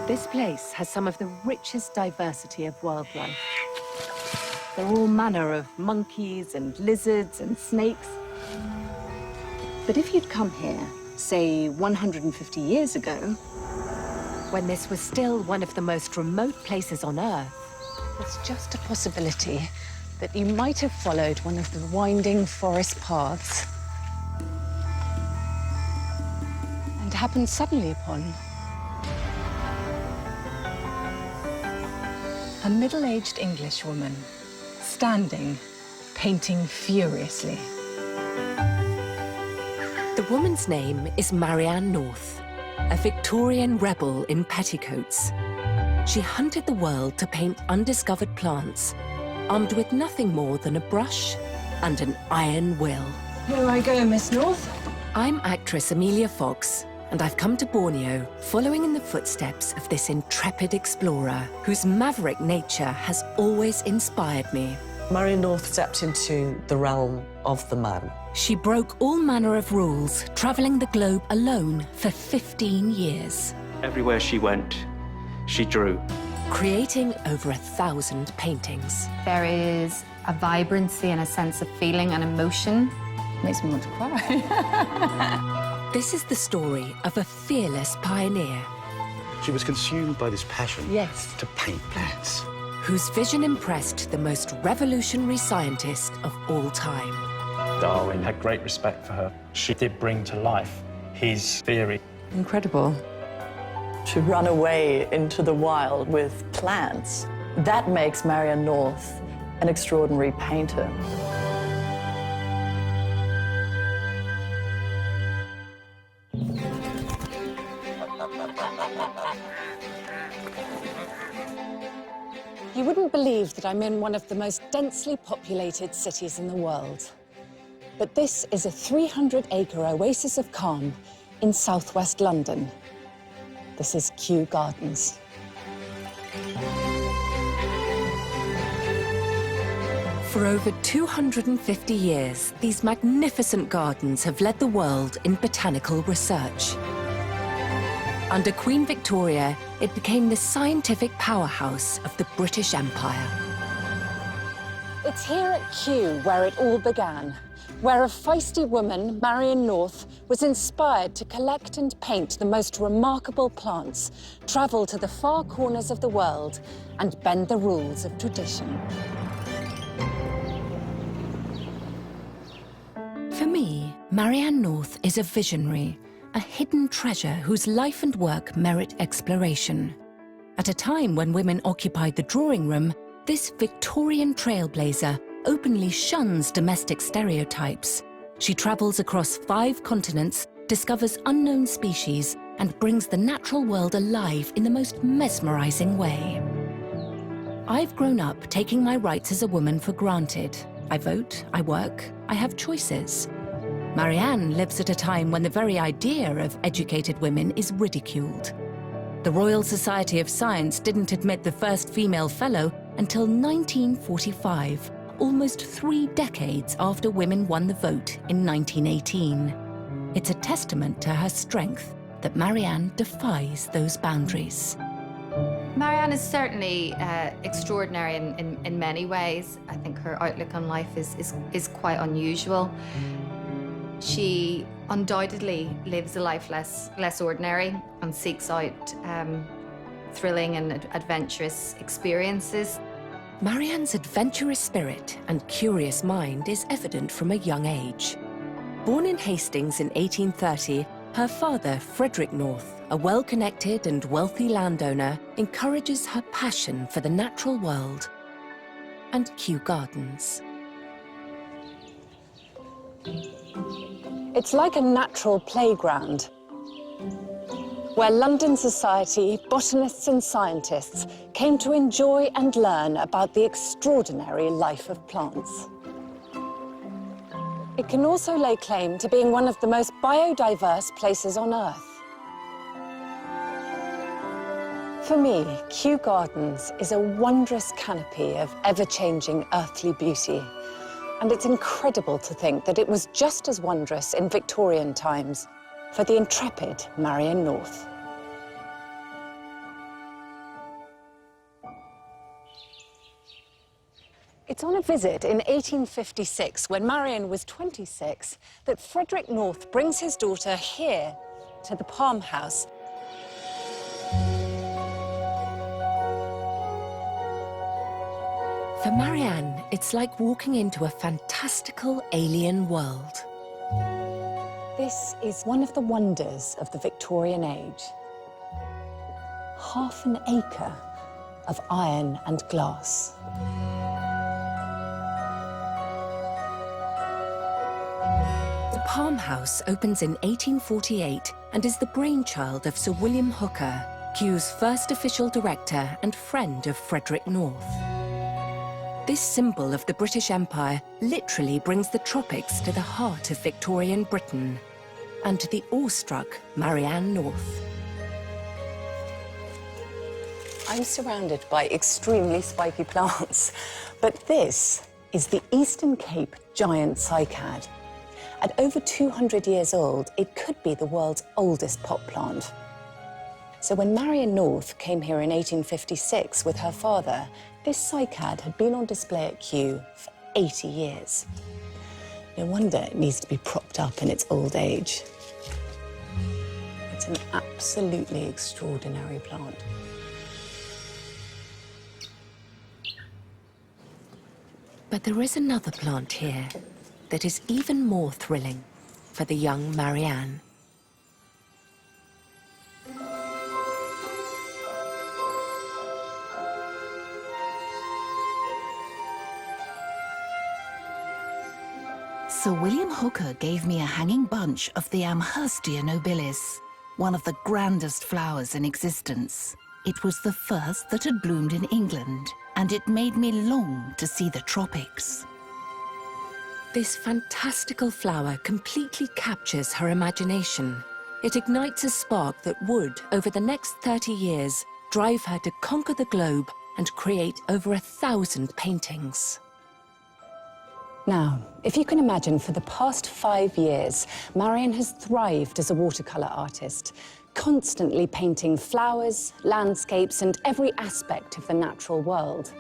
This place has some of the richest diversity of wildlife. There are all manner of monkeys and lizards and snakes. But if you'd come here, say 150 years ago, when this was still one of the most remote places on Earth, it's just a possibility that you might have followed one of the winding forest paths and happened suddenly upon a middle-aged Englishwoman standing, painting furiously. The woman's name is Marianne North, a Victorian rebel in petticoats. She hunted the world to paint undiscovered plants, armed with nothing more than a brush and an iron will. Here I go, Miss North. I'm actress Emilia Fox, and I've come to Borneo following in the footsteps of this intrepid explorer whose maverick nature has always inspired me. Marianne North stepped into the realm of the man. She broke all manner of rules, traveling the globe alone for 15 years. Everywhere she went, she drew. Creating over 1,000 paintings. There is a vibrancy and a sense of feeling and emotion. Makes me want to cry. This is the story of a fearless pioneer. She was consumed by this passion to paint plants, Whose vision impressed the most revolutionary scientist of all time. Darwin had great respect for her. She did bring to life his theory. Incredible. To run away into the wild with plants, that makes Marianne North an extraordinary painter. You wouldn't believe that I'm in one of the most densely populated cities in the world. But this is a 300-acre oasis of calm in southwest London. This is Kew Gardens. For over 250 years, these magnificent gardens have led the world in botanical research. Under Queen Victoria, it became the scientific powerhouse of the British Empire. It's here at Kew where it all began, where a feisty woman, Marianne North, was inspired to collect and paint the most remarkable plants, travel to the far corners of the world, and bend the rules of tradition. For me, Marianne North is a visionary, a hidden treasure whose life and work merit exploration. At a time when women occupied the drawing room, this Victorian trailblazer openly shuns domestic stereotypes. She travels across 5 continents, discovers unknown species, and brings the natural world alive in the most mesmerising way. I've grown up taking my rights as a woman for granted. I vote, I work, I have choices. Marianne lives at a time when the very idea of educated women is ridiculed. The Royal Society of Science didn't admit the first female fellow until 1945, almost 3 decades after women won the vote in 1918. It's a testament to her strength that Marianne defies those boundaries. Marianne is certainly extraordinary in many ways. I think her outlook on life is quite unusual. She undoubtedly lives a life less ordinary and seeks out thrilling and adventurous experiences. Marianne's adventurous spirit and curious mind is evident from a young age. Born in Hastings in 1830, her father, Frederick North, a well-connected and wealthy landowner, encourages her passion for the natural world and Kew Gardens. It's like a natural playground, where London society, botanists and scientists came to enjoy and learn about the extraordinary life of plants. It can also lay claim to being one of the most biodiverse places on Earth. For me, Kew Gardens is a wondrous canopy of ever-changing earthly beauty. And it's incredible to think that it was just as wondrous in Victorian times for the intrepid Marianne North. It's on a visit in 1856, when Marianne was 26, that Frederick North brings his daughter here to the Palm House. For Marianne, it's like walking into a fantastical alien world. This is one of the wonders of the Victorian age. Half an acre of iron and glass. The Palm House opens in 1848 and is the brainchild of Sir William Hooker, Kew's first official director and friend of Frederick North. This symbol of the British Empire literally brings the tropics to the heart of Victorian Britain and to the awestruck Marianne North. I'm surrounded by extremely spiky plants, but this is the Eastern Cape giant cycad. At over 200 years old, it could be the world's oldest pot plant. So when Marianne North came here in 1856 with her father, this cycad had been on display at Kew for 80 years. No wonder it needs to be propped up in its old age. It's an absolutely extraordinary plant. But there is another plant here that is even more thrilling for the young Marianne. Sir William Hooker gave me a hanging bunch of the Amherstia nobilis, one of the grandest flowers in existence. It was the first that had bloomed in England, and it made me long to see the tropics. This fantastical flower completely captures her imagination. It ignites a spark that would, over the next 30 years, drive her to conquer the globe and create over 1,000 paintings. Now, if you can imagine, for the past 5 years, Marianne has thrived as a watercolour artist, constantly painting flowers, landscapes, and every aspect of the natural world.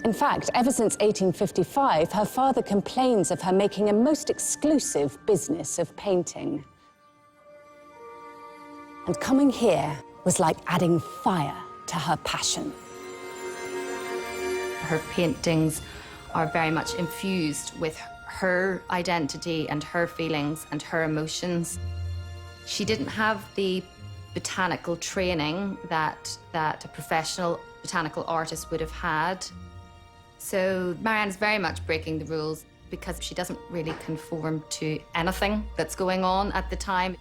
In fact, ever since 1855, her father complains of her making a most exclusive business of painting. And coming here was like adding fire to her passion. Her paintings are very much infused with her identity and her feelings and her emotions. She didn't have the botanical training that a professional botanical artist would have had. So Marianne's very much breaking the rules because she doesn't really conform to anything that's going on at the time.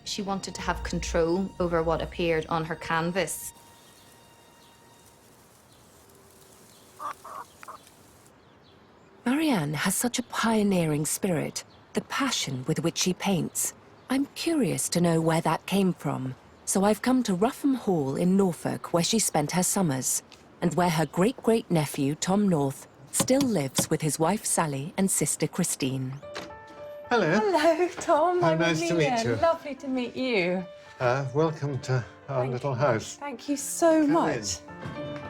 She wanted to have control over what appeared on her canvas. Marianne has such a pioneering spirit, the passion with which she paints. I'm curious to know where that came from, so I've come to Ruffham Hall in Norfolk, where she spent her summers, and where her great-great-nephew, Tom North, still lives with his wife, Sally, and sister, Christine. Hello. Hello, Tom. How I'm nice to Emilia. meet you. Lovely to meet you. Welcome to our little house. Thank you so Come much. in.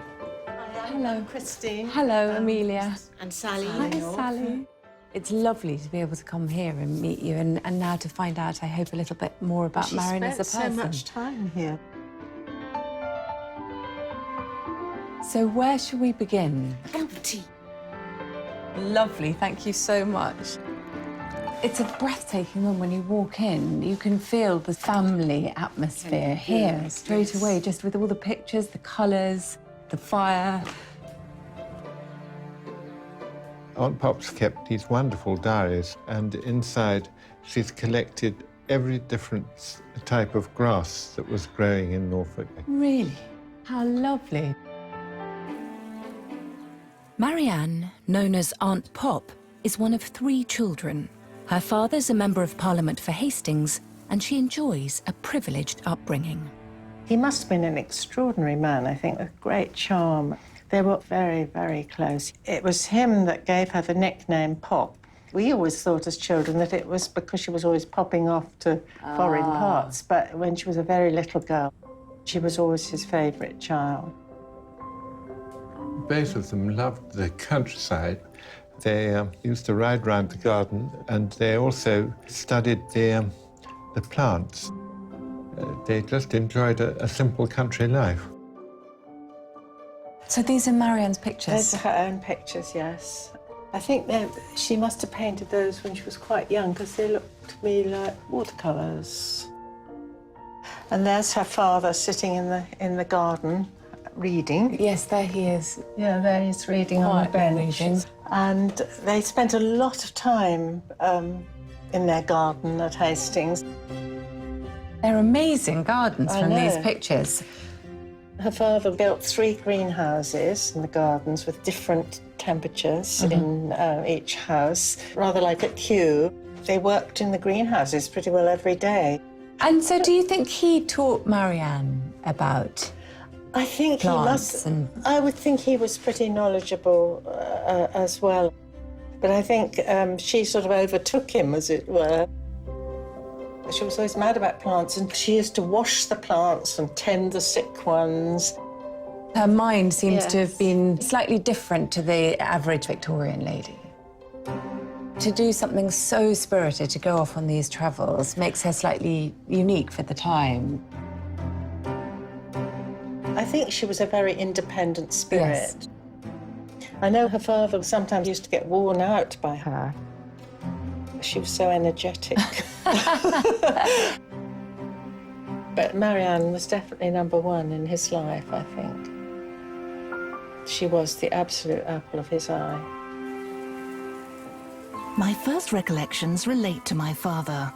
Hello. Christine. Hello, Amelia. And Sally. Hi, Sally. It's lovely to be able to come here and meet you, and now to find out, I hope, a little bit more about Marianne as a person. so much time here. So where should we begin? Cup of tea. Lovely, thank you so much. It's a breathtaking room when you walk in. You can feel the family atmosphere here straight away, just with all the pictures, the colours, the fire. Aunt Pop's kept these wonderful diaries, and inside she's collected every different type of grass that was growing in Norfolk. Really? How lovely. Marianne, known as Aunt Pop, is one of 3 children. Her father's a Member of Parliament for Hastings, and she enjoys a privileged upbringing. He must have been an extraordinary man, I think, with great charm. They were very, very close. It was him that gave her the nickname Pop. We always thought as children that it was because she was always popping off to foreign parts, but when she was a very little girl, she was always his favourite child. Both of them loved the countryside. They used to ride round the garden, and they also studied the plants. They just enjoyed a simple country life. So these are Marianne's pictures? Those are her own pictures, yes. I think she must have painted those when she was quite young, because they looked to me like watercolours. And there's her father sitting in the garden, reading. Yes, there he is. Yeah, there he's reading on the bench. And they spent a lot of time in their garden at Hastings. They're amazing gardens from these pictures. Her father built 3 greenhouses in the gardens with different temperatures in each house, rather like at Kew. They worked in the greenhouses pretty well every day. And so do you think he taught Marianne about I think plants he must. I would think he was pretty knowledgeable as well. But I think she sort of overtook him, as it were. She was always mad about plants, and she used to wash the plants and tend the sick ones. Her mind seems to have been slightly different to the average Victorian lady. To do something so spirited, to go off on these travels, makes her slightly unique for the time. I think she was a very independent spirit. Yes. I know her father sometimes used to get worn out by her. She was so energetic. But Marianne was definitely #1 in his life, I think. She was the absolute apple of his eye. My first recollections relate to my father.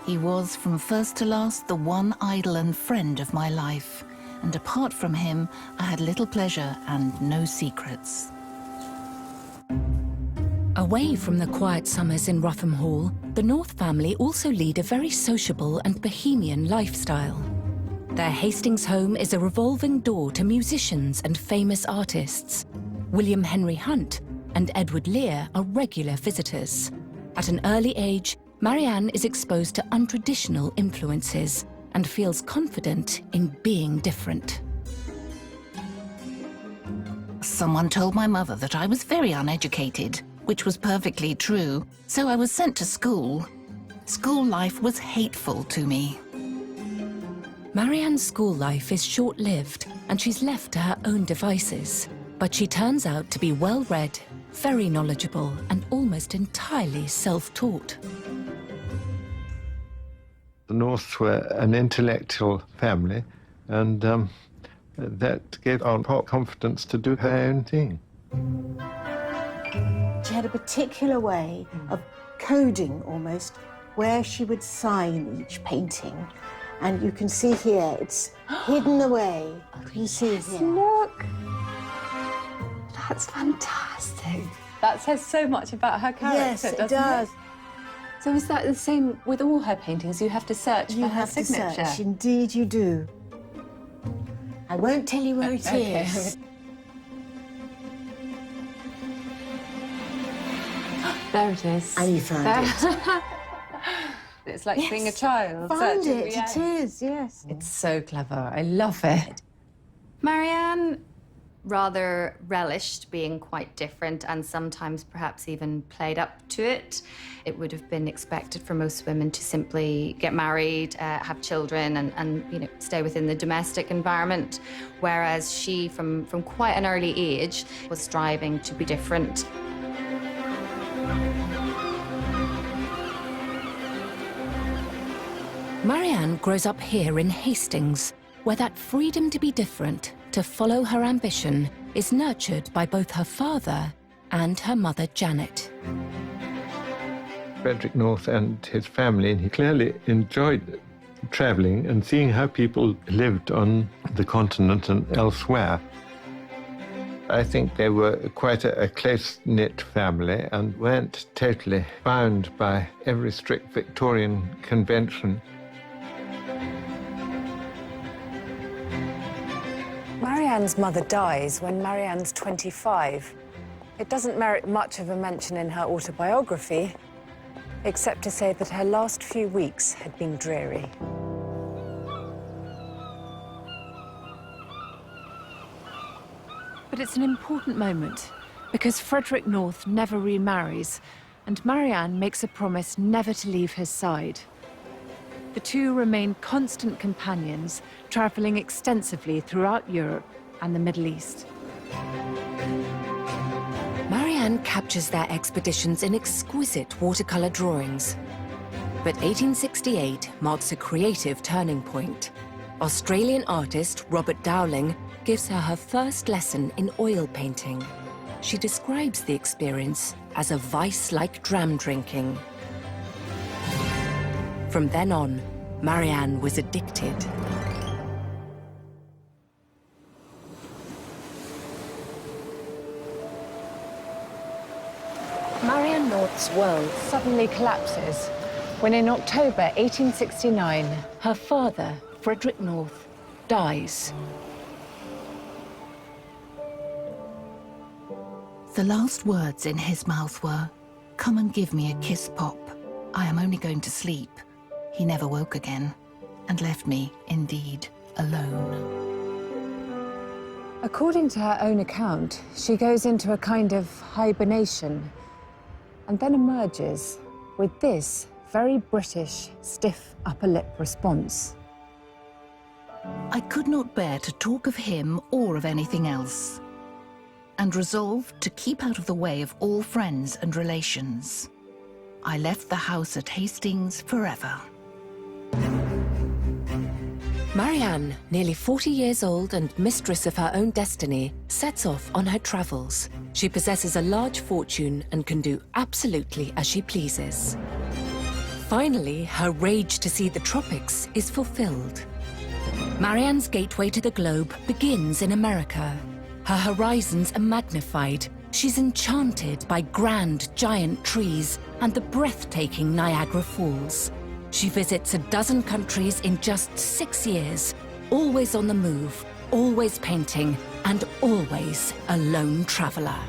He was, from first to last, the one idol and friend of my life. And apart from him, I had little pleasure and no secrets. Away from the quiet summers in Rutham Hall, the North family also lead a very sociable and bohemian lifestyle. Their Hastings home is a revolving door to musicians and famous artists. William Henry Hunt and Edward Lear are regular visitors. At an early age, Marianne is exposed to untraditional influences and feels confident in being different. Someone told my mother that I was very uneducated, which was perfectly true, so I was sent to school. School life was hateful to me. Marianne's school life is short-lived and she's left to her own devices. But she turns out to be well-read, very knowledgeable and almost entirely self-taught. The Norths were an intellectual family, and that gave Aunt Pop confidence to do her own thing. She had a particular way of coding, almost, where she would sign each painting. And you can see here, it's hidden away. You can see here. Look! That's fantastic. That says so much about her character, Yes, it doesn't does. it? So is that the same with all her paintings? You have to search for her signature? You have to search, indeed you do. I won't tell you where it is. There it is. And you found it. It's like being a child. Found searching. it, Yes. it is, yes. It's so clever. I love it. Marianne rather relished being quite different and sometimes perhaps even played up to it. It would have been expected for most women to simply get married, have children and stay within the domestic environment, whereas she, from quite an early age, was striving to be different. Marianne grows up here in Hastings, where that freedom to be different, to follow her ambition, is nurtured by both her father and her mother, Janet. Frederick North and his family, and he clearly enjoyed travelling and seeing how people lived on the continent and elsewhere. I think they were quite a close-knit family and weren't totally bound by every strict Victorian convention. Marianne's mother dies when Marianne's 25. It doesn't merit much of a mention in her autobiography, except to say that her last few weeks had been dreary. But it's an important moment because Frederick North never remarries and Marianne makes a promise never to leave his side. The two remain constant companions, travelling extensively throughout Europe and the Middle East. Marianne captures their expeditions in exquisite watercolour drawings. But 1868 marks a creative turning point. Australian artist Robert Dowling gives her first lesson in oil painting. She describes the experience as a vice like dram drinking. From then on, Marianne was addicted. Marianne North's world suddenly collapses when in October 1869, Her father, Frederick North, dies. The last words in his mouth were, "Come and give me a kiss, Pop. I am only going to sleep." He never woke again and left me, indeed, alone. according to her own account, she goes into a kind of hibernation and then emerges with this very British, stiff upper lip response. I could not bear to talk of him or of anything else, and resolved to keep out of the way of all friends and relations. I left the house at Hastings forever. Marianne, nearly 40 years old and mistress of her own destiny, sets off on her travels. She possesses a large fortune and can do absolutely as she pleases. Finally, her rage to see the tropics is fulfilled. Marianne's gateway to the globe begins in America. Her horizons are magnified. She's enchanted by grand, giant trees and the breathtaking Niagara Falls. She visits a dozen countries in just 6 years, always on the move, always painting, and always a lone traveler.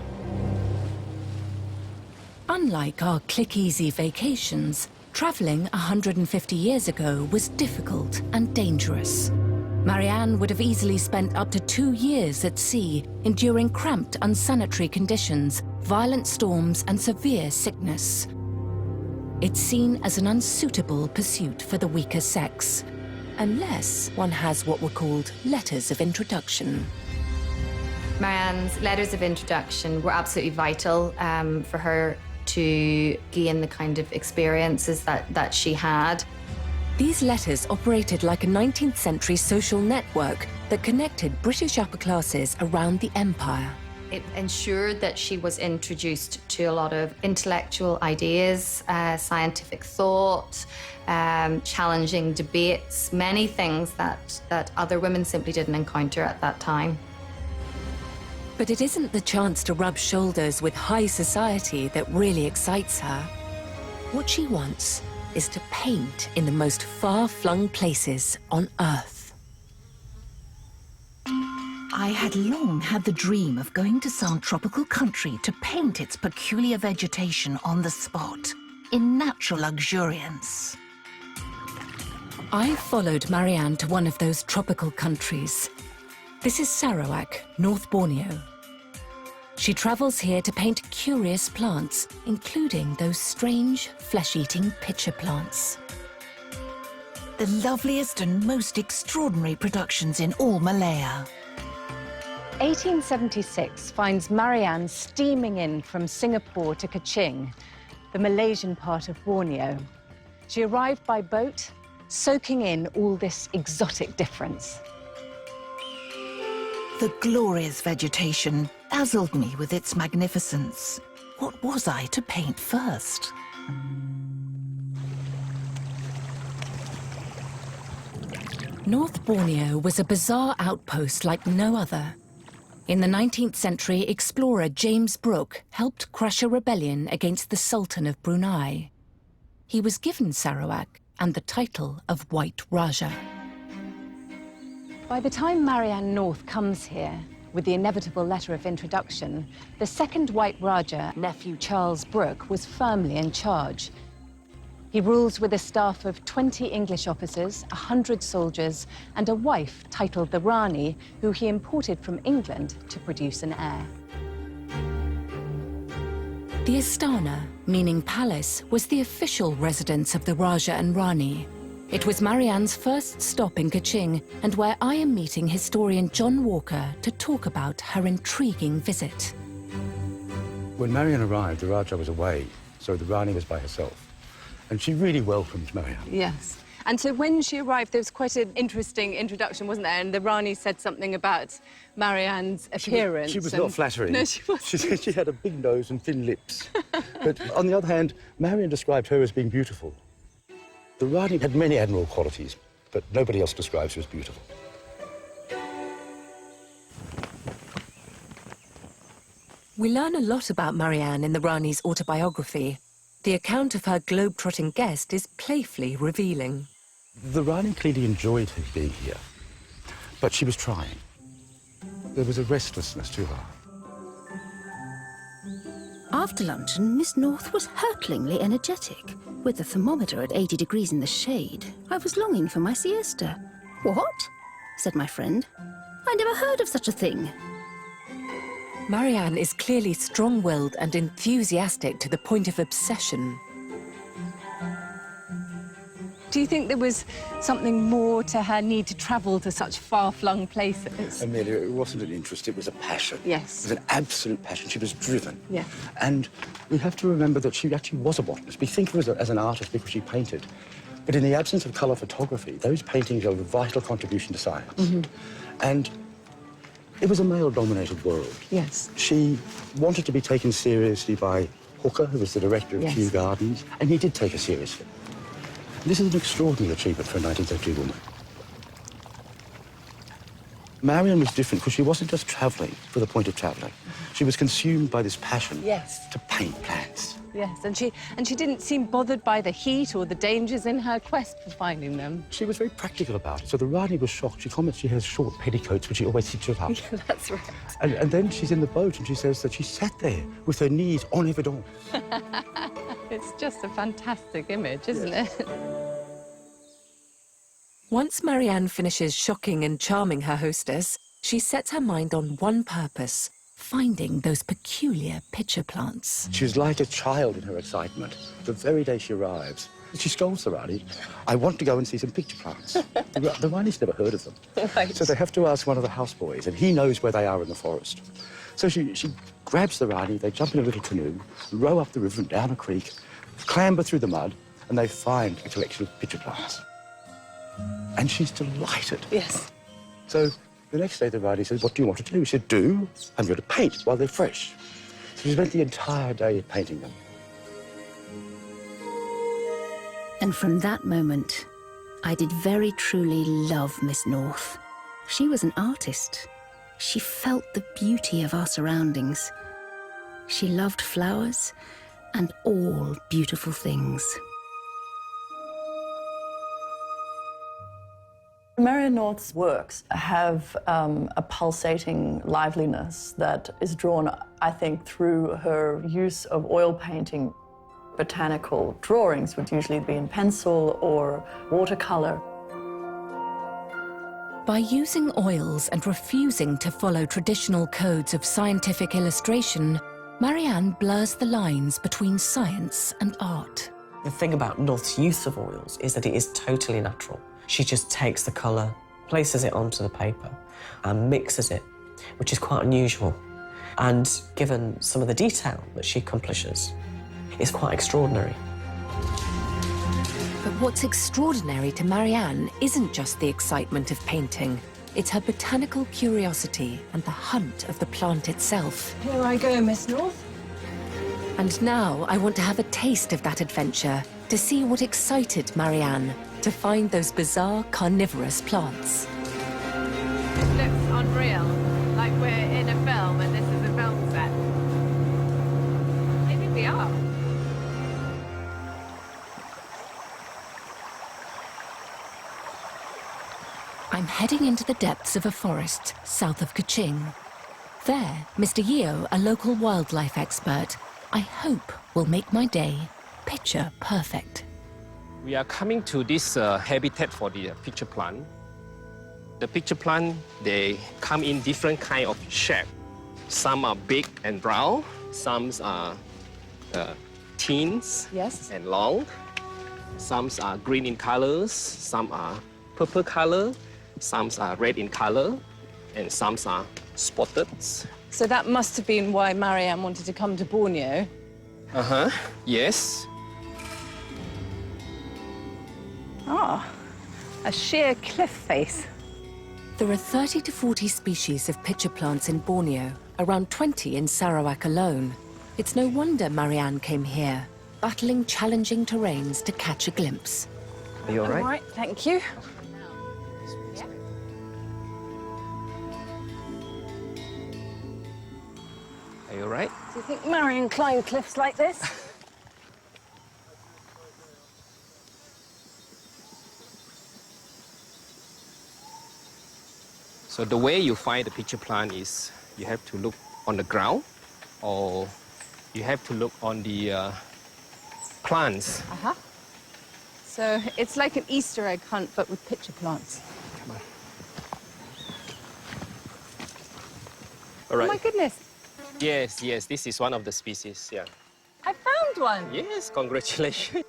Unlike our click-easy vacations, traveling 150 years ago was difficult and dangerous. Marianne would have easily spent up to 2 years at sea, enduring cramped, unsanitary conditions, violent storms, and severe sickness. It's seen as an unsuitable pursuit for the weaker sex, unless one has what were called letters of introduction. Marianne's letters of introduction were absolutely vital for her to gain the kind of experiences that she had. These letters operated like a 19th century social network that connected British upper classes around the empire. It ensured that she was introduced to a lot of intellectual ideas, scientific thought, challenging debates, many things that other women simply didn't encounter at that time. But it isn't the chance to rub shoulders with high society that really excites her. What she wants is to paint in the most far-flung places on Earth. I had long had the dream of going to some tropical country to paint its peculiar vegetation on the spot, in natural luxuriance. I followed Marianne to one of those tropical countries. This is Sarawak, North Borneo. She travels here to paint curious plants, including those strange, flesh-eating pitcher plants. The loveliest and most extraordinary productions in all Malaya. 1876 finds Marianne steaming in from Singapore to Kuching, the Malaysian part of Borneo. She arrived by boat, soaking in all this exotic difference. The glorious vegetation dazzled me with its magnificence. What was I to paint first? North Borneo was a bizarre outpost like no other. In the 19th century, explorer James Brooke helped crush a rebellion against the Sultan of Brunei. He was given Sarawak and the title of White Raja. By the time Marianne North comes here, with the inevitable letter of introduction, the second White Raja, nephew Charles Brooke, was firmly in charge. He rules with a staff of 20 English officers, 100 soldiers, and a wife titled the Rani, who he imported from England to produce an heir. The Astana, meaning palace, was the official residence of the Raja and Rani. It was Marianne's first stop in Kaching, and where I am meeting historian John Walker to talk about her intriguing visit. When Marianne arrived, the Raja was away, so the Rani was by herself. And she really welcomed Marianne. Yes. And so when she arrived, there was quite an interesting introduction, wasn't there? And the Rani said something about Marianne's appearance. She was not flattering. No, she wasn't. She said she had a big nose and thin lips. But on the other hand, Marianne described her as being beautiful. The Rani had many admirable qualities, but nobody else describes her as beautiful. We learn a lot about Marianne in the Rani's autobiography. The account of her globe-trotting guest is playfully revealing. The Rani clearly enjoyed her being here, but she was trying. There was a restlessness to her. After luncheon, Miss North was hurtlingly energetic. With the thermometer at 80 degrees in the shade, I was longing for my siesta. What? Said my friend. I never heard of such a thing. Marianne is clearly strong-willed and enthusiastic to the point of obsession. Do you think there was something more to her need to travel to such far-flung places? Emilia, it wasn't an interest, it was a passion. Yes. It was an absolute passion. She was driven. Yeah. And we have to remember that she actually was a botanist. We think of her as an artist because she painted. But in the absence of colour photography, those paintings are a vital contribution to science. Mm-hmm. And it was a male-dominated world. Yes. She wanted to be taken seriously by Hooker, who was the director of Yes. Kew Gardens, and he did take her seriously. This is an extraordinary achievement for a 19th century woman. Marianne was different because she wasn't just travelling for the point of travelling. She was consumed by this passion to paint plants. Yes, and she didn't seem bothered by the heat or the dangers in her quest for finding them. She was very practical about it. So the Rani was shocked. She comments she has short petticoats, which she always hitches up. Yeah, that's right. And then she's in the boat and she says that she sat there with her knees en évidence. It's just a fantastic image, isn't it? Once Marianne finishes shocking and charming her hostess, she sets her mind on one purpose: finding those peculiar pitcher plants. She was like a child in her excitement. The very day she arrives, she scolds the Rani, "I want to go and see some picture plants." The Rani's never heard of them. Right. So they have to ask one of the houseboys, and he knows where they are in the forest. So she grabs the Rani, they jump in a little canoe, row up the river and down a creek, clamber through the mud, and they find a collection of pitcher plants. And she's delighted. Yes. So the next day the Rani says, "What do you want to do?" She said, I'm going to paint while they're fresh." So she spent the entire day painting them. And from that moment, I did very truly love Miss North. She was an artist. She felt the beauty of our surroundings. She loved flowers and all beautiful things. Marianne North's works have a pulsating liveliness that is drawn, I think, through her use of oil painting. Botanical drawings would usually be in pencil or watercolor. By using oils and refusing to follow traditional codes of scientific illustration, Marianne blurs the lines between science and art. The thing about North's use of oils is that it is totally natural. She just takes the colour, places it onto the paper and mixes it, which is quite unusual. And given some of the detail that she accomplishes, it's quite extraordinary. But what's extraordinary to Marianne isn't just the excitement of painting. It's her botanical curiosity and the hunt of the plant itself. Here I go, Miss North. And now I want to have a taste of that adventure, to see what excited Marianne, to find those bizarre carnivorous plants. It looks unreal, like we're in a film and this is a film set. Maybe we are. I'm heading into the depths of a forest south of Kaching. There, Mr. Yeo, a local wildlife expert, I hope will make my day picture perfect. We are coming to this habitat for the pitcher plant. The pitcher plant, they come in different kind of shape. Some are big and round, some are thin and long. Some are green in colors, some are purple color, some are red in color, and some are spotted. So that must have been why Marianne wanted to come to Borneo. Yes. Ah, a sheer cliff face. There are 30 to 40 species of pitcher plants in Borneo, around 20 in Sarawak alone. It's no wonder Marianne came here, battling challenging terrains to catch a glimpse. Are you all right? All right, thank you. Are you all right? Do you think Marianne climbed cliffs like this? So the way you find the pitcher plant is you have to look on the ground, or you have to look on the plants. So it's like an Easter egg hunt, but with pitcher plants. Come on. All right. Oh my goodness, Yes, yes, this is one of the species, yeah. I found one. Yes, congratulations.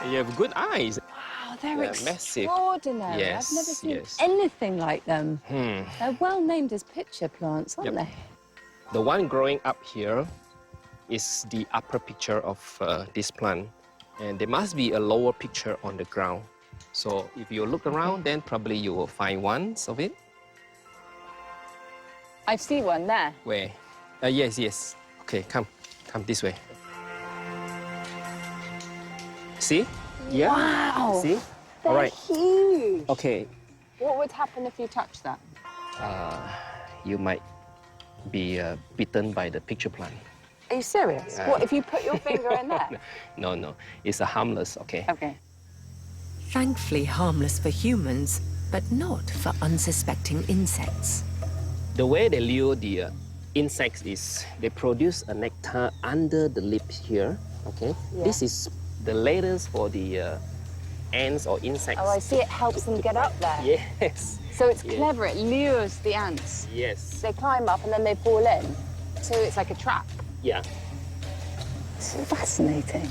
You have good eyes. Wow, they're massive. extraordinary. Yes, I've never seen yes. anything like them. They're well named as pitcher plants, aren't they? The one growing up here is the upper picture of this plant. And there must be a lower picture on the ground. So if you look around, then probably you will find one of it. I see one there. Where? Yes, yes. Okay, come this way. See? Yeah. Wow. See? They're All right. huge. Okay. What would happen if you touched that? You might be bitten by the pitcher plant. Are you serious? What, if you put your finger in there? No, no. It's a harmless, okay? Okay. Thankfully harmless for humans, but not for unsuspecting insects. The way they lure the insects is they produce a nectar under the lips here, okay? Yeah. This is the layers for the ants or insects. Oh, I see. It helps them get up there. Yes. So it's clever. It lures the ants. Yes. They climb up and then they fall in. So it's like a trap. Yeah. It's fascinating.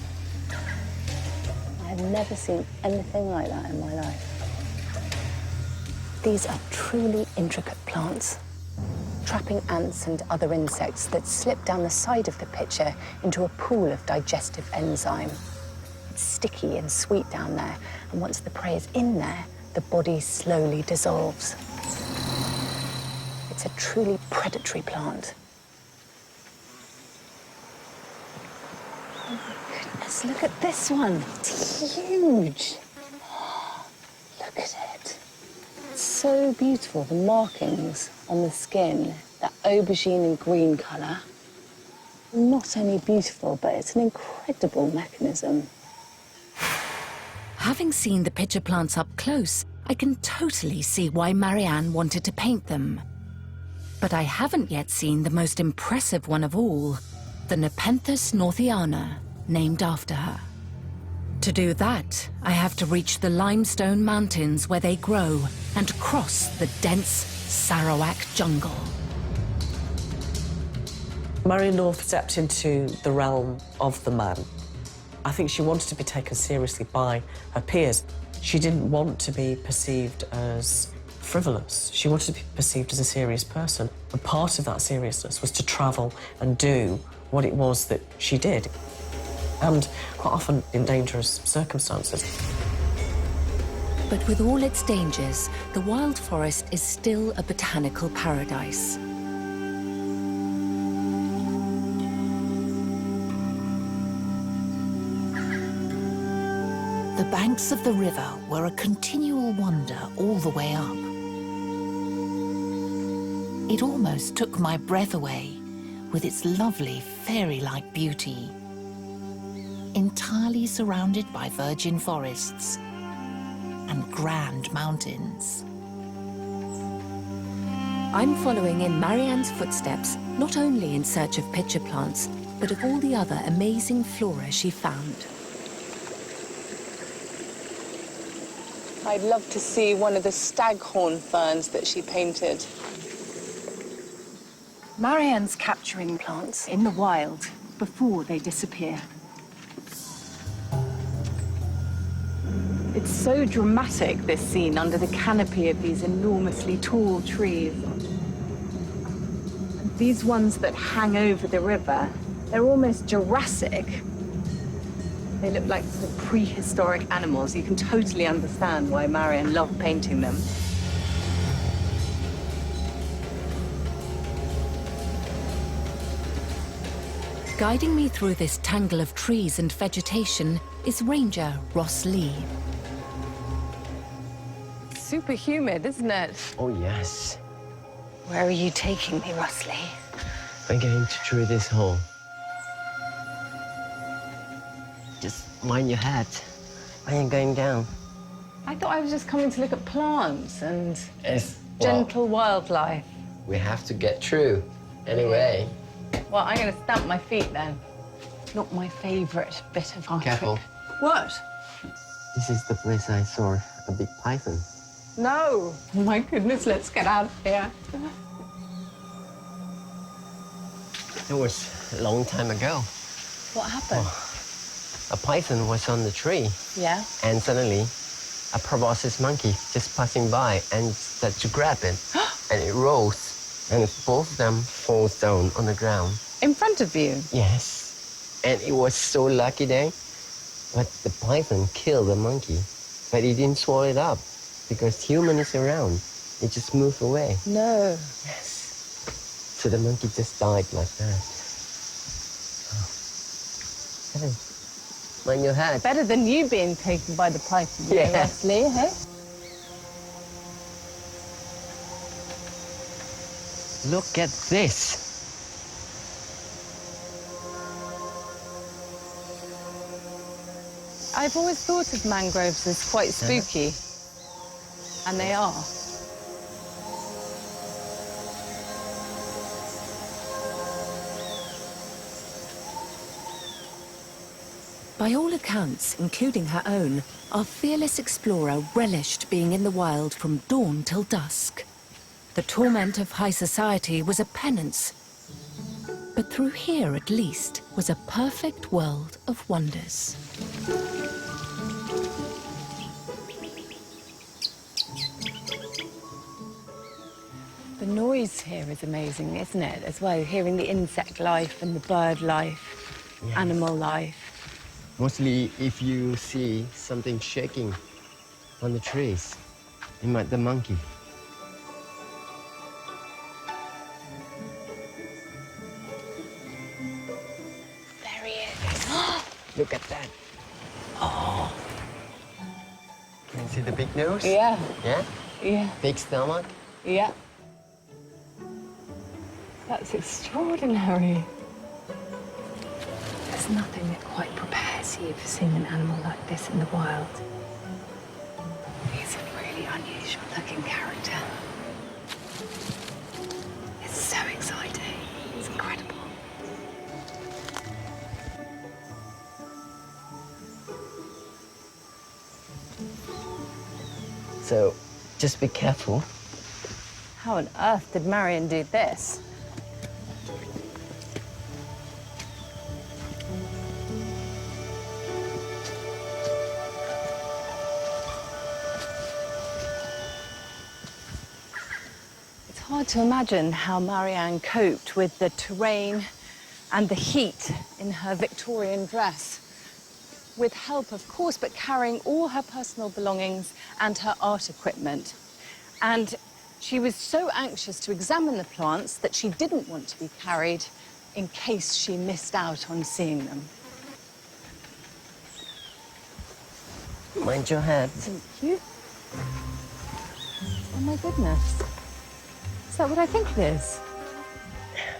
I've never seen anything like that in my life. These are truly intricate plants, trapping ants and other insects that slip down the side of the pitcher into a pool of digestive enzyme. It's sticky and sweet down there, and once the prey is in there, the body slowly dissolves. It's a truly predatory plant. Oh my goodness, look at this one. It's huge. Look at it. It's so beautiful, the markings on the skin, that aubergine and green colour. Not only beautiful, but it's an incredible mechanism. Having seen the pitcher plants up close, I can totally see why Marianne wanted to paint them. But I haven't yet seen the most impressive one of all, the Nepenthes northiana, named after her. To do that, I have to reach the limestone mountains where they grow and cross the dense Sarawak jungle. Marianne North stepped into the realm of the man. I think she wanted to be taken seriously by her peers. She didn't want to be perceived as frivolous. She wanted to be perceived as a serious person. And part of that seriousness was to travel and do what it was that she did, and quite often in dangerous circumstances. But with all its dangers, the wild forest is still a botanical paradise. The banks of the river were a continual wonder all the way up. It almost took my breath away with its lovely fairy-like beauty. Entirely surrounded by virgin forests and grand mountains. I'm following in Marianne's footsteps, not only in search of pitcher plants, but of all the other amazing flora she found. I'd love to see one of the staghorn ferns that she painted. Marianne's capturing plants in the wild before they disappear. It's so dramatic, this scene, under the canopy of these enormously tall trees. And these ones that hang over the river, they're almost Jurassic. They look like sort of prehistoric animals. You can totally understand why Marianne loved painting them. Guiding me through this tangle of trees and vegetation is Ranger Ross Lee. Super humid, isn't it? Oh, yes. Where are you taking me, Ross Lee? We're going through this hole. Just mind your head. I ain't going down. I thought I was just coming to look at plants and Well, gentle wildlife. we have to get through. Anyway. Well, I'm going to stamp my feet then. Not my favourite bit of our Careful. trip. What? This is the place I saw a big python. No. Oh, my goodness, let's get out of here. It was a long time ago. What happened? A python was on the tree, Yeah? and suddenly a proboscis monkey just passing by and started to grab it, and it rolls, and both of them falls down on the ground. In front of you? Yes. And it was so lucky day, but the python killed the monkey, but it didn't swallow it up because human is around. It just moved away. No. Yes. So the monkey just died like that. Hey, mind your head. Better than you being taken by the python, Yeah. Leslie, hey? Look at this. Oh, I've always thought of mangroves as quite spooky. And they are. By all accounts, including her own, our fearless explorer relished being in the wild from dawn till dusk. The torment of high society was a penance. But through here, at least, was a perfect world of wonders. The noise here is amazing, isn't it, as well? Hearing the insect life and the bird life, Yes. animal life. Mostly if you see something shaking on the trees, it might be the monkey. There he is. Look at that. Oh. Can you see the big nose? Yeah. Yeah? Yeah. Big stomach? Yeah. That's extraordinary. There's nothing that quite prepares you for seeing an animal like this in the wild. He's a really unusual looking character. It's so exciting. It's incredible. So, just be careful. How on earth did Marianne do this? It's hard to imagine how Marianne coped with the terrain and the heat in her Victorian dress. With help, of course, but carrying all her personal belongings and her art equipment. And she was so anxious to examine the plants that she didn't want to be carried in case she missed out on seeing them. Mind your head. Thank you. Oh, my goodness. Is that what I think it is?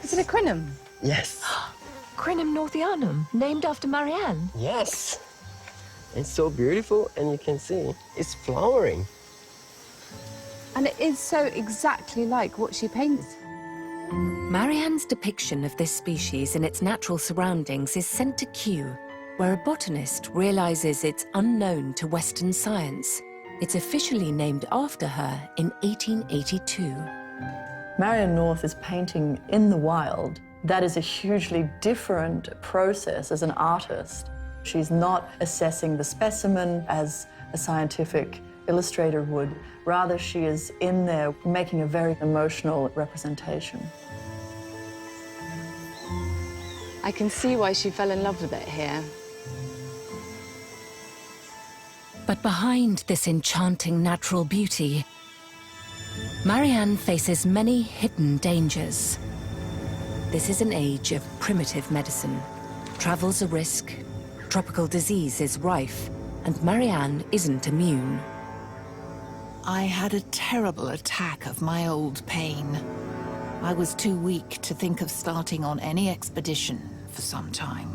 Is it a crinum? Yes. Crinum northianum, named after Marianne. Yes. It's so beautiful, and you can see it's flowering. And it is so exactly like what she painted. Marianne's depiction of this species in its natural surroundings is sent to Kew, where a botanist realizes it's unknown to Western science It's officially named after her in 1882. Marianne North is painting in the wild. That is a hugely different process as an artist. She's not assessing the specimen as a scientific illustrator would. Rather, she is in there making a very emotional representation. I can see why she fell in love with it here. But behind this enchanting natural beauty, Marianne faces many hidden dangers. This is an age of primitive medicine. Travel's a risk, tropical disease is rife, and Marianne isn't immune. I had a terrible attack of my old pain. I was too weak to think of starting on any expedition for some time.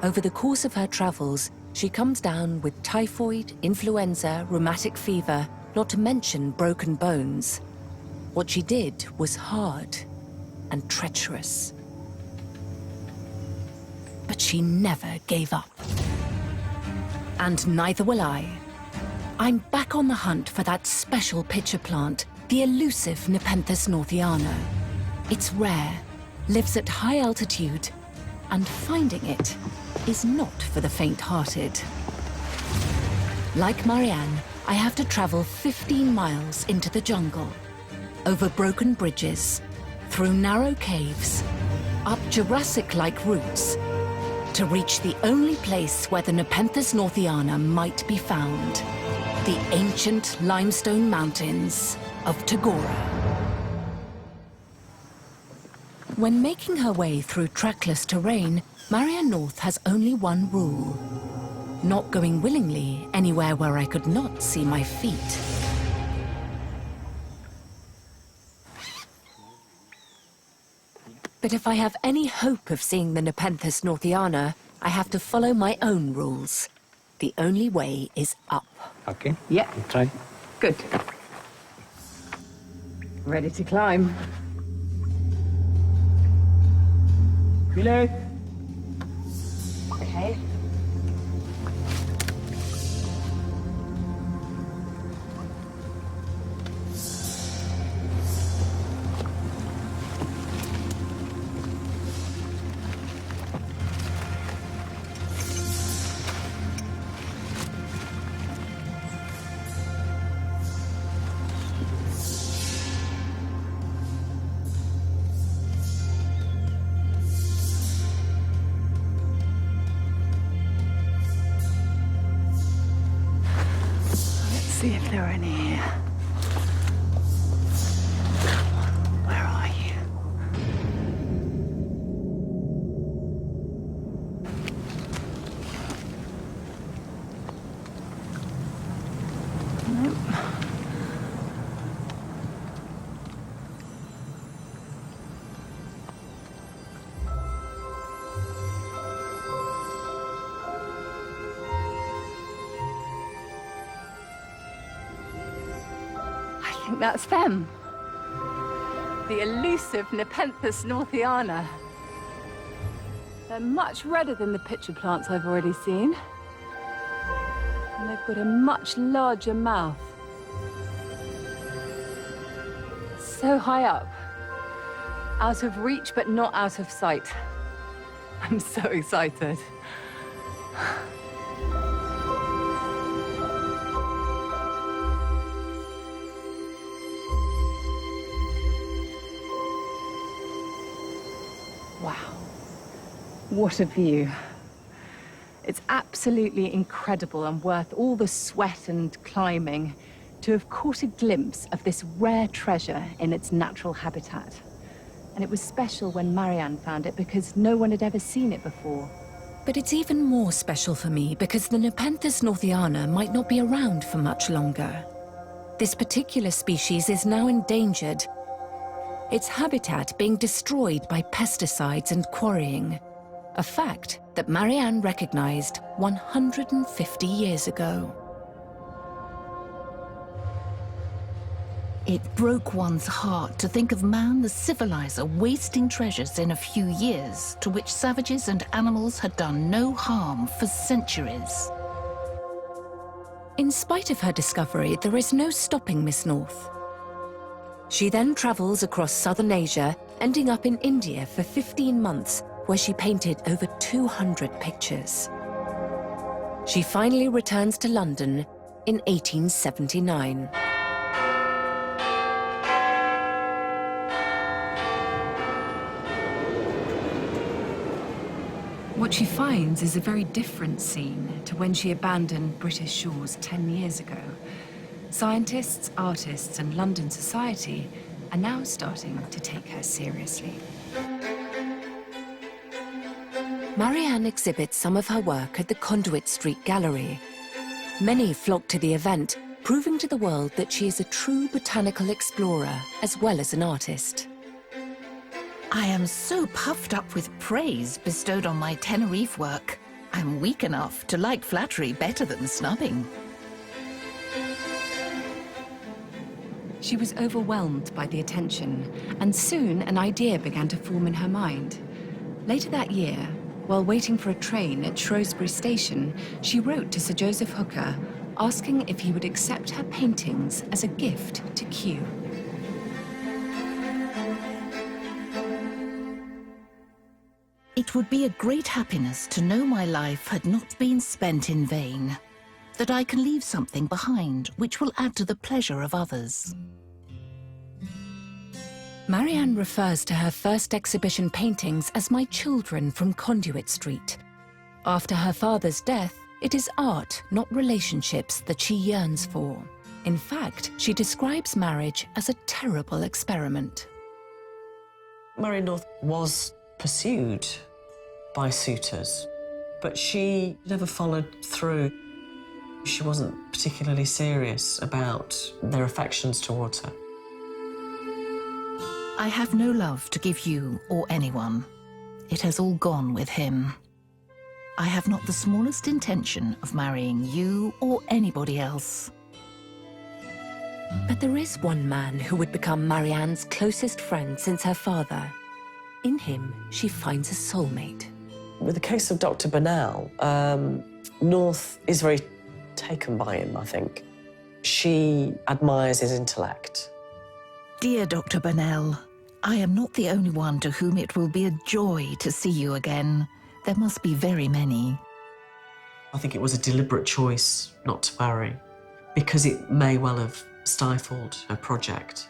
Over the course of her travels, she comes down with typhoid, influenza, rheumatic fever, not to mention broken bones. What she did was hard and treacherous. But she never gave up. And neither will I. I'm back on the hunt for that special pitcher plant, the elusive Nepenthes northiana. It's rare, lives at high altitude, and finding it is not for the faint-hearted. Like Marianne, I have to travel 15 miles into the jungle, over broken bridges, through narrow caves, up Jurassic-like routes, to reach the only place where the Nepenthes northiana might be found, the ancient limestone mountains of Tagora. When making her way through trackless terrain, Marianne North has only one rule: not going willingly anywhere where I could not see my feet. But if I have any hope of seeing the Nepenthes northiana, I have to follow my own rules. The only way is up. Okay. Yeah. Try. Good. Ready to climb. Below. Okay. See if there are any here. Where are you? Nope. I think that's them. The elusive Nepenthes northiana. They're much redder than the pitcher plants I've already seen. And they've got a much larger mouth. So high up. Out of reach, but not out of sight. I'm so excited. Wow, what a view. It's absolutely incredible and worth all the sweat and climbing to have caught a glimpse of this rare treasure in its natural habitat. And it was special when Marianne found it because no one had ever seen it before. But it's even more special for me because the Nepenthes northiana might not be around for much longer. This particular species is now endangered, its habitat being destroyed by pesticides and quarrying, a fact that Marianne recognized 150 years ago. It broke one's heart to think of man the civilizer wasting treasures in a few years to which savages and animals had done no harm for centuries. In spite of her discovery, there is no stopping Miss North. She then travels across southern Asia, ending up in India for 15 months, where she painted over 200 pictures. She finally returns to London in 1879. What she finds is a very different scene to when she abandoned British shores 10 years ago. Scientists, artists, and London society are now starting to take her seriously. Marianne exhibits some of her work at the Conduit Street Gallery. Many flock to the event, proving to the world that she is a true botanical explorer as well as an artist. I am so puffed up with praise bestowed on my Tenerife work. I'm weak enough to like flattery better than snubbing. She was overwhelmed by the attention, and soon an idea began to form in her mind. Later that year, while waiting for a train at Shrewsbury Station, she wrote to Sir Joseph Hooker, asking if he would accept her paintings as a gift to Kew. It would be a great happiness to know my life had not been spent in vain, that I can leave something behind which will add to the pleasure of others. Marianne refers to her first exhibition paintings as my children from Conduit Street. After her father's death, it is art, not relationships, that she yearns for. In fact, she describes marriage as a terrible experiment. Marianne North was pursued by suitors, but she never followed through. She wasn't particularly serious about their affections towards her. I have no love to give you or anyone. It has all gone with him. I have not the smallest intention of marrying you or anybody else. But there is one man who would become Marianne's closest friend since her father. In him, she finds a soulmate. With the case of Dr. Burnell, North is very taken by him, I think. She admires his intellect. Dear Dr. Burnell, I am not the only one to whom it will be a joy to see you again. There must be very many. I think it was a deliberate choice not to marry, because it may well have stifled her project.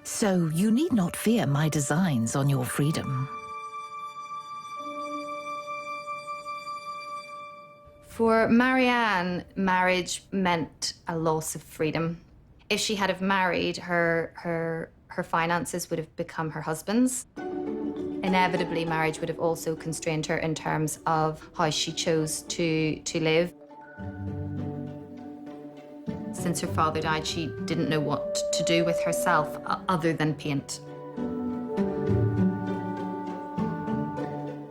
So you need not fear my designs on your freedom. For Marianne, marriage meant a loss of freedom. If she had have married, her finances would have become her husband's. Inevitably, marriage would have also constrained her in terms of how she chose to live. Since her father died, she didn't know what to do with herself other than paint.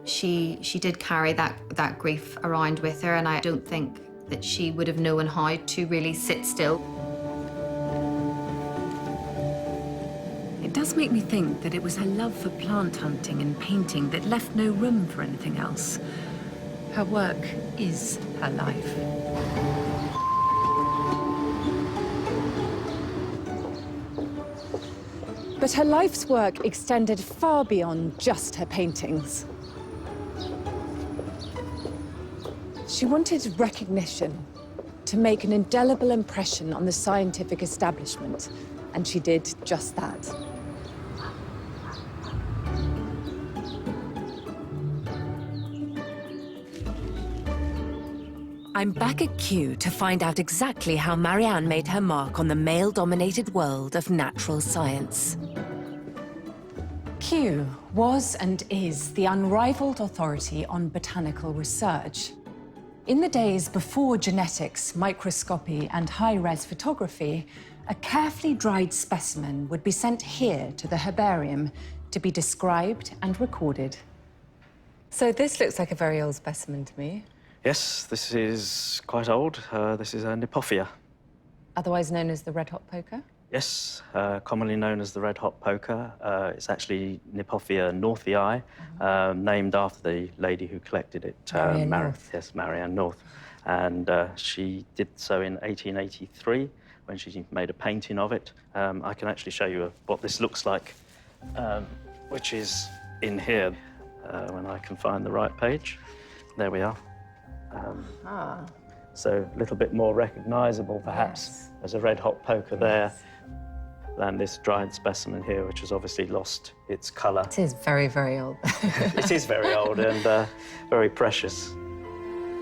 She did carry that grief around with her, and I don't think that she would have known how to really sit still. It does make me think that it was her love for plant hunting and painting that left no room for anything else. Her work is her life. But her life's work extended far beyond just her paintings. She wanted recognition, to make an indelible impression on the scientific establishment, and she did just that. I'm back at Kew to find out exactly how Marianne made her mark on the male-dominated world of natural science. Kew was and is the unrivaled authority on botanical research. In the days before genetics, microscopy, and high-res photography, a carefully dried specimen would be sent here to the herbarium to be described and recorded. So this looks like a very old specimen to me. Yes, this is quite old. This is a Nipophia. Otherwise known as the red hot poker? Yes, commonly known as the red hot poker. It's actually Nipophia northii, named after the lady who collected it. Marianne North. Yes, Marianne North. And she did so in 1883 when she made a painting of it. I can actually show you what this looks like, which is in here, when I can find the right page. There we are. So a little bit more recognisable, perhaps, as a red hot poker there than this dried specimen here, which has obviously lost its colour. It is very, very old. It is very old and very precious.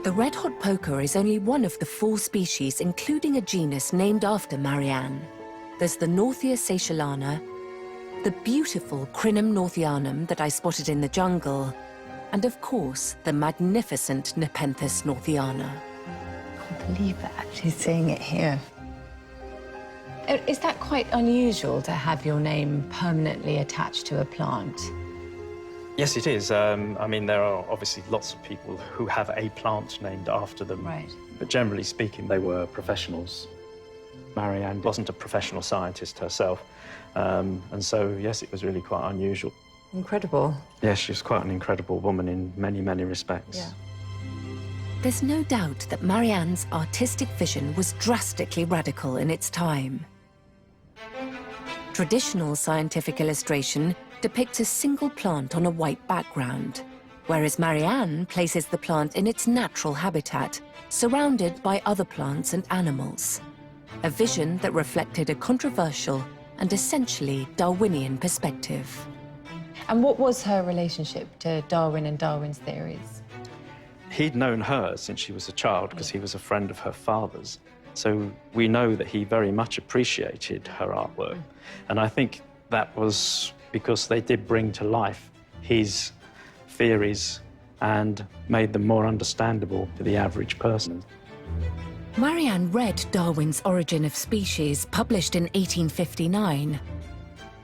The red hot poker is only one of the 4 species, including a genus named after Marianne. There's the Northia seychellana, the beautiful Crinum northianum that I spotted in the jungle, and of course, the magnificent Nepenthes northiana. I can't believe that, actually seeing it here. Is that quite unusual to have your name permanently attached to a plant? Yes, it is. I mean, there are obviously lots of people who have a plant named after them. Right. But generally speaking, they were professionals. Marianne wasn't a professional scientist herself. And so, yes, it was really quite unusual. Incredible. Yes, she was quite an incredible woman in many, many respects. Yeah. There's no doubt that Marianne's artistic vision was drastically radical in its time. Traditional scientific illustration depicts a single plant on a white background, whereas Marianne places the plant in its natural habitat, surrounded by other plants and animals. A vision that reflected a controversial and essentially Darwinian perspective. And what was her relationship to Darwin and Darwin's theories? He'd known her since she was a child because he was a friend of her father's. So we know that he very much appreciated her artwork. And I think that was because they did bring to life his theories and made them more understandable to the average person. Marianne read Darwin's Origin of Species, published in 1859.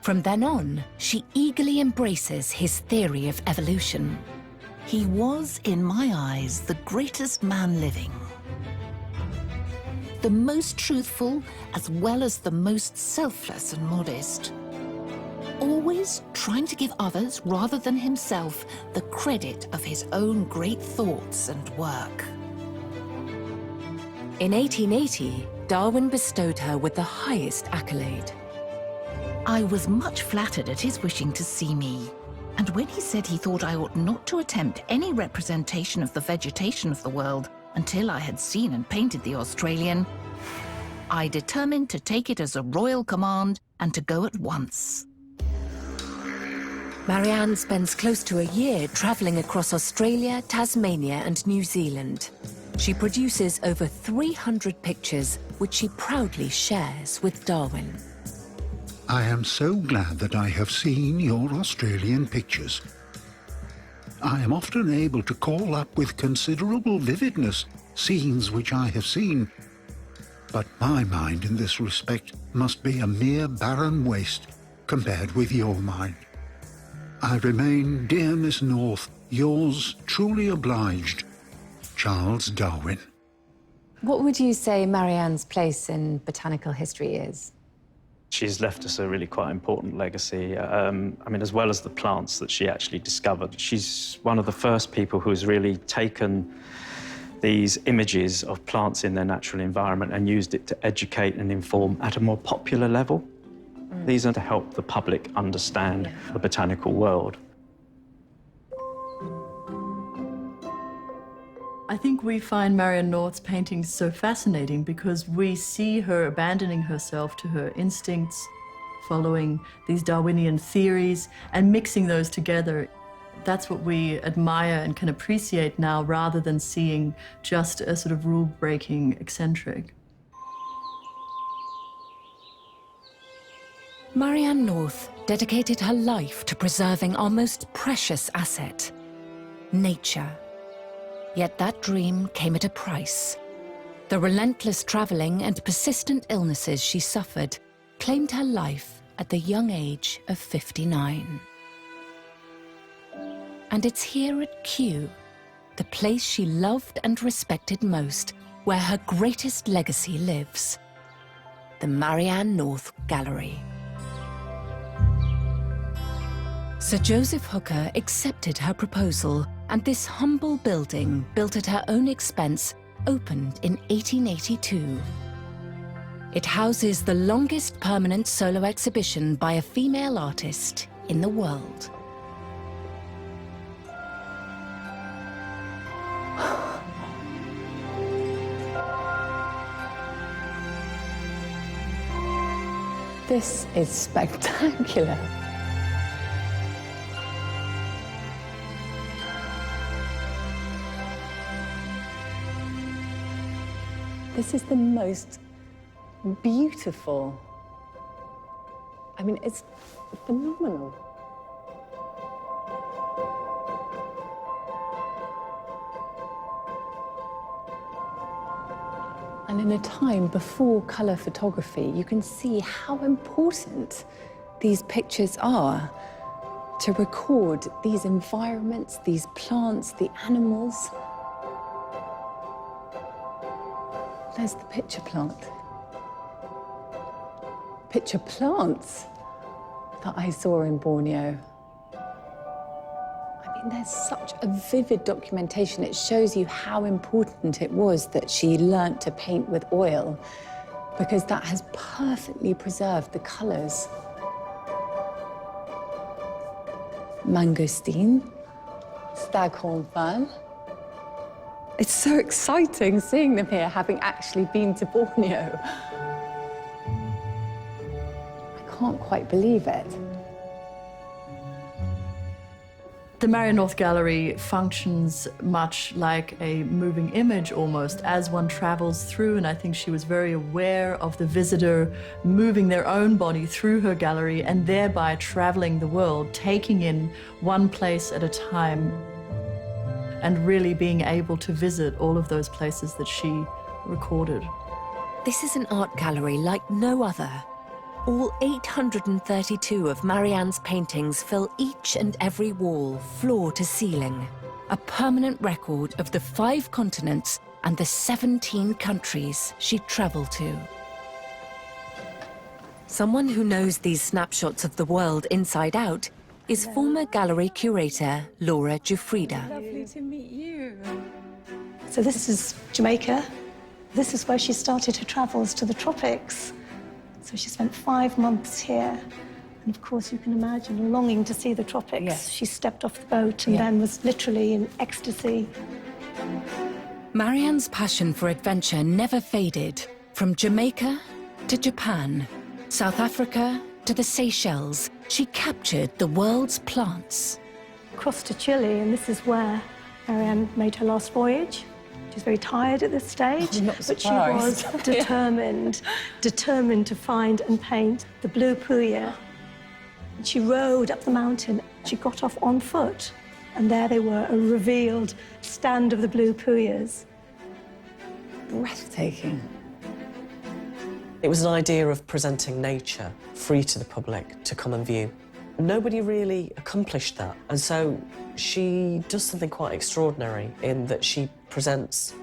From then on, she eagerly embraces his theory of evolution. He was, in my eyes, the greatest man living. The most truthful, as well as the most selfless and modest. Always trying to give others, rather than himself, the credit of his own great thoughts and work. In 1880, Darwin bestowed her with the highest accolade. I was much flattered at his wishing to see me. And when he said he thought I ought not to attempt any representation of the vegetation of the world until I had seen and painted the Australian, I determined to take it as a royal command and to go at once. Marianne spends close to a year travelling across Australia, Tasmania and New Zealand. She produces over 300 pictures, which she proudly shares with Darwin. I am so glad that I have seen your Australian pictures. I am often able to call up with considerable vividness scenes which I have seen, but my mind in this respect must be a mere barren waste compared with your mind. I remain, dear Miss North, yours truly obliged, Charles Darwin. What would you say Marianne's place in botanical history is? She's left us a really quite important legacy. I mean, as well as the plants that she actually discovered, she's one of the first people who's really taken these images of plants in their natural environment and used it to educate and inform at a more popular level. These are to help the public understand the botanical world. I think we find Marianne North's paintings so fascinating because we see her abandoning herself to her instincts, following these Darwinian theories and mixing those together. That's what we admire and can appreciate now, rather than seeing just a sort of rule-breaking eccentric. Marianne North dedicated her life to preserving our most precious asset, nature. Yet that dream came at a price. The relentless travelling and persistent illnesses she suffered claimed her life at the young age of 59. And it's here at Kew, the place she loved and respected most, where her greatest legacy lives. the Marianne North Gallery. Sir Joseph Hooker accepted her proposal, and this humble building, built at her own expense, opened in 1882. It houses the longest permanent solo exhibition by a female artist in the world. This is spectacular. This is the most beautiful. I mean, it's phenomenal. And in a time before colour photography, you can see how important these pictures are to record these environments, these plants, the animals. There's the pitcher plant. Pitcher plants that I saw in Borneo. I mean, there's such a vivid documentation. It shows you how important it was that she learnt to paint with oil, because that has perfectly preserved the colours. Mangosteen, staghorn fern. It's so exciting seeing them here, having actually been to Borneo. I can't quite believe it. The Marianne North Gallery functions much like a moving image almost as one travels through, and I think she was very aware of the visitor moving their own body through her gallery and thereby traveling the world, taking in one place at a time and really being able to visit all of those places that she recorded. This is an art gallery like no other. All 832 of Marianne's paintings fill each and every wall, floor to ceiling. A permanent record of the 5 continents and the 17 countries she travelled to. Someone who knows these snapshots of the world inside out is former gallery curator Laura Giuffrida. Lovely to meet you. So this is Jamaica. This is where she started her travels to the tropics. So she spent 5 months here. And of course, you can imagine longing to see the tropics. Yes. She stepped off the boat and then was literally in ecstasy. Marianne's passion for adventure never faded. From Jamaica to Japan, South Africa to the Seychelles, she captured the world's plants. Crossed to Chile, and this is where Marianne made her last voyage. She's very tired at this stage, but she was determined to find and paint the blue puya. She rode up the mountain. She got off on foot, and there they were, a revealed stand of the blue puyas. Breathtaking. It was an idea of presenting nature free to the public to come and view. Nobody really accomplished that, and so she does something quite extraordinary in that she presents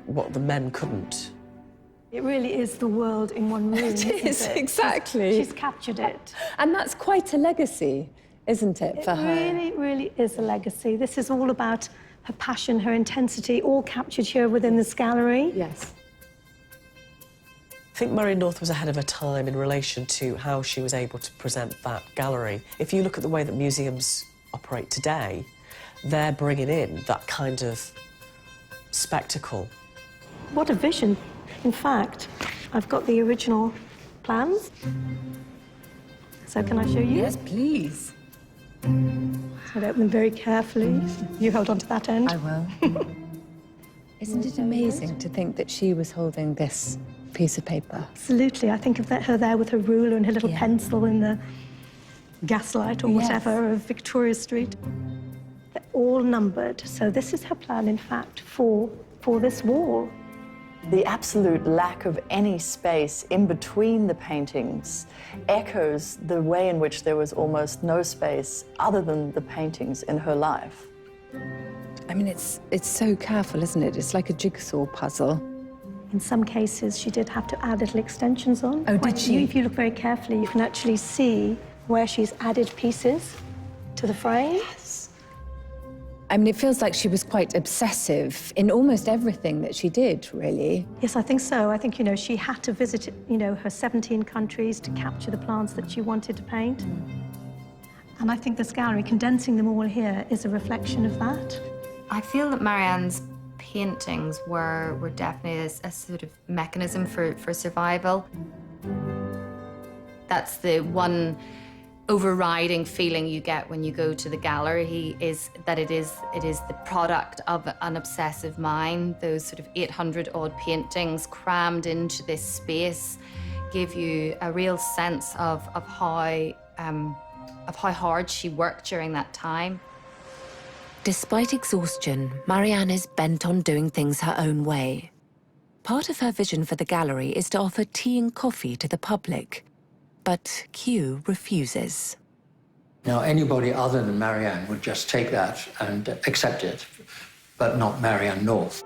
what the men couldn't. It really is the world in one room. It is, exactly. She's captured it. And that's quite a legacy, isn't it, for her? It really, really is a legacy. This is all about her passion, her intensity, all captured here within this gallery. Yes. I think Marianne North was ahead of her time in relation to how she was able to present that gallery. If you look at the way that museums operate today, they're bringing in that kind of spectacle. What a vision. In fact, I've got the original plans. So can I show you? Yes, please. So I'd open them very carefully. You hold on to that end. I will. Isn't it amazing to think that she was holding this piece of paper? Absolutely. I think of her there with her ruler and her little pencil in the gaslight or whatever of Victoria Street. They're all numbered. So this is her plan, in fact, for this wall. The absolute lack of any space in between the paintings echoes the way in which there was almost no space other than the paintings in her life. I mean, it's so careful, isn't it? It's like a jigsaw puzzle. In some cases, she did have to add little extensions on. Oh, did she? If you look very carefully, you can actually see where she's added pieces to the frame. Yes. I mean, it feels like she was quite obsessive in almost everything that she did, really. Yes, I think so. I think, she had to visit, her 17 countries to capture the plants that she wanted to paint. And I think this gallery, condensing them all here, is a reflection of that. I feel that Marianne's paintings were definitely a sort of mechanism for survival. That's the one overriding feeling you get when you go to the gallery, is that it is the product of an obsessive mind. Those sort of 800-odd paintings crammed into this space give you a real sense of how hard she worked during that time. Despite exhaustion, Marianne is bent on doing things her own way. Part of her vision for the gallery is to offer tea and coffee to the public, but Kew refuses. Now, anybody other than Marianne would just take that and accept it, but not Marianne North.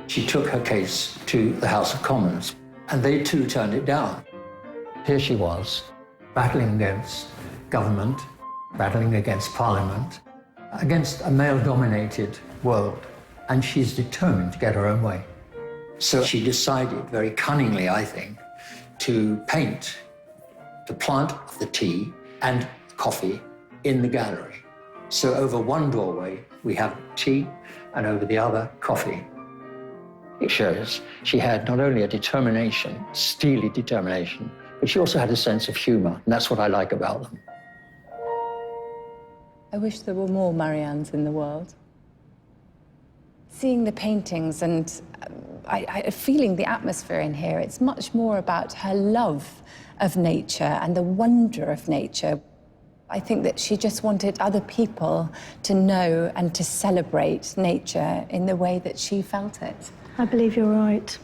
She took her case to the House of Commons, and they too turned it down. Here she was, battling against government, battling against Parliament, against a male-dominated world, and she's determined to get her own way. So she decided, very cunningly, I think, to paint the plant of the tea and coffee in the gallery. So over one doorway, we have tea, and over the other, coffee. It shows she had not only a determination, steely determination, but she also had a sense of humor, and that's what I like about them. I wish there were more Mariannes in the world. Seeing the paintings and feeling the atmosphere in here, it's much more about her love of nature and the wonder of nature. I think that she just wanted other people to know and to celebrate nature in the way that she felt it. I believe you're right.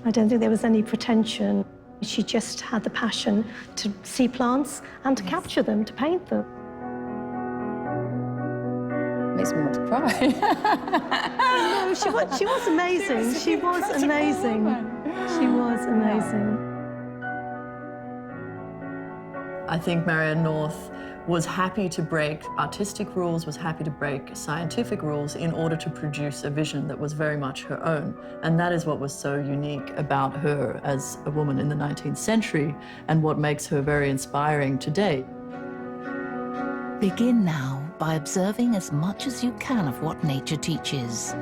I don't think there was any pretension. She just had the passion to see plants and to capture them, to paint them. Makes me want to cry. No, she was amazing. She was amazing. She was amazing. I think Marianne North was happy to break artistic rules, was happy to break scientific rules in order to produce a vision that was very much her own. And that is what was so unique about her as a woman in the 19th century and what makes her very inspiring today. Begin now by observing as much as you can of what nature teaches,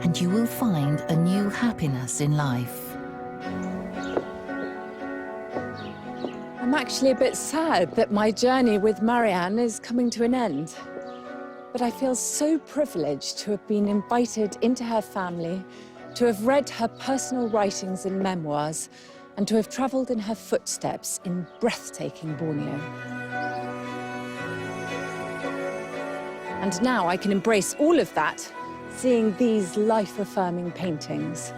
and you will find a new happiness in life. I'm actually a bit sad that my journey with Marianne is coming to an end. But I feel so privileged to have been invited into her family, to have read her personal writings and memoirs, and to have travelled in her footsteps in breathtaking Borneo. And now I can embrace all of that, seeing these life-affirming paintings.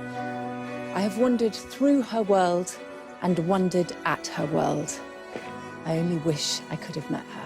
I have wandered through her world and wondered at her world. I only wish I could have met her.